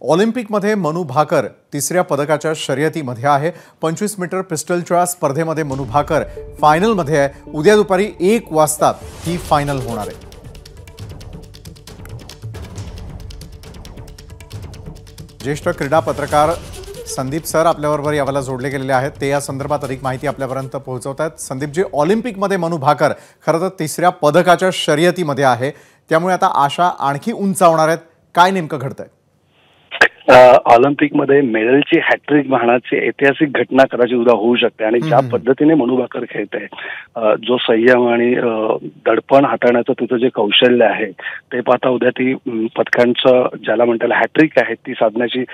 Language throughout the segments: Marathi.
ऑलिम्पिकमध्ये मनू भाकर तिसऱ्या पदकाच्या शर्यतीमध्ये आहे। 25 मीटर पिस्टलच्या स्पर्धेमध्ये मनू भाकर फायनलमध्ये आहे। उद्या दुपारी 1 वाजता ही फायनल होणार आहे। ज्येष्ठ क्रीडा पत्रकार संदीप सर आपल्याबरोबर यावेळेला जोडले गेलेले आहेत। ते या संदर्भात अधिक माहिती आपल्यापर्यंत पोहोचवतात। संदीप जी, ऑलिम्पिकमध्ये मनू भाकर खरं तर तिसऱ्या पदकाच्या शर्यतीमध्ये आहे, त्यामुळे आता आशा आणखी उंचावणार आहेत। काय नेमकं घडतंय? ऑलिम्पिकमध्ये मेडलची हॅट्रिक वाहण्याची ऐतिहासिक घटना कदाचित उद्या होऊ शकते आणि ज्या पद्धतीने मनू भाकर खेळते, जो संयम आणि दडपण हाताळण्याचं तिचं जे कौशल्य आहे ते पाहता उद्या ती पदकांचं ज्याला म्हणता हॅट्रिक आहे ती साधण्याची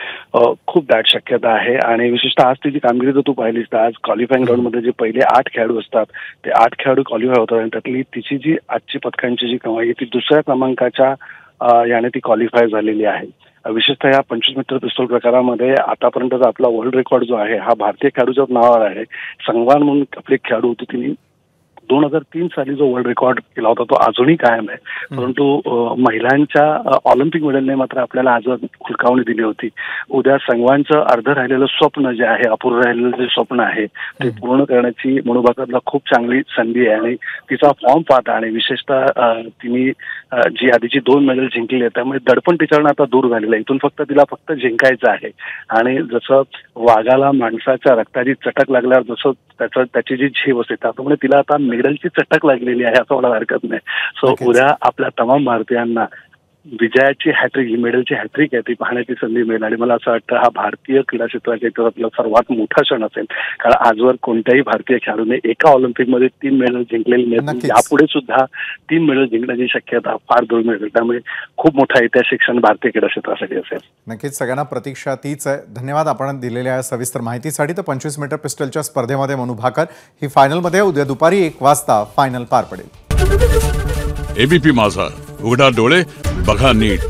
खूप दाट शक्यता आहे। आणि विशेषतः आज तिची कामगिरी जर तू पाहिलीस तर आज क्वालिफाईंग राऊंडमध्ये जे पहिले 8 खेळाडू असतात ते 8 खेळाडू क्वालिफाय होतात आणि त्यातली तिची जी आजची पदकांची जी कमाई आहे ती दुसऱ्या क्रमांकाच्या याने ती क्वालिफाय झालेली आहे। विशेषतः या 25 मीटर पिस्तूल प्रकारामध्ये आतापर्यंतचा आपला वर्ल्ड रेकॉर्ड जो आहे हा भारतीय खेळाडूच्या नावावर आहे। संगवान म्हणून आपली खेळाडू होती, तिने 2003 साली जो वर्ल्ड रेकॉर्ड केला होता तो अजूनही कायम आहे, परंतु महिलांच्या ऑलिम्पिक मेडलने मात्र आपल्याला आज खुलकावणी दिली होती। उद्या संगवानचं अर्ध राहिलेलं स्वप्न जे आहे, अपूर्ण राहिलेलं जे स्वप्न आहे ते पूर्ण करण्याची मनू भाकरला खूप चांगली संधी आहे आणि तिचा फॉर्म पाहता आणि विशेषतः तिने जी आधीची 2 मेडल जिंकली आहे त्यामुळे दडपण तिच्याकडून आता दूर झालेलं आहे। इथून तिला फक्त जिंकायचं आहे आणि जसं वाघाला माणसाच्या रक्ताची चटक लागल्यावर जसं त्याची जी झेप असते त्याप्रमाणे तिला आता मेडलची चटक लागलेली आहे असं मला हरकत नाही। सो उद्या आपल्या तमाम भारतीयांना विजयाची हॅट्रिक, ही मेडलची हॅट्रिक आहे ती पाहण्याची संधी मिळेल आणि मला असं वाटतं हा भारतीय क्रीडा क्षेत्राच्या इतिहासातला सर्वात मोठा क्षण असेल, कारण आजवर कोणत्याही भारतीय खेळाडूने एका ऑलिम्पिकमध्ये 3 मेडल जिंकलेली नाही। यापुढे सुद्धा 3 मेडल जिंकण्याची शक्यता फार दुर्मिळ आहे, त्यामुळे खूप मोठा ऐतिहासिक क्षण भारतीय क्रीडा क्षेत्रासाठी असेल। नक्कीच सगळ्यांना प्रतीक्षा तीच आहे। धन्यवाद आपण दिलेल्या सविस्तर माहितीसाठी। तर 25 मीटर पिस्टलच्या स्पर्धेमध्ये मनू भाकर ही फायनलमध्ये उद्या दुपारी 1 वाजता फायनल पार पडेल। एबीपी माझा, उघडा डोळे बघा नीट।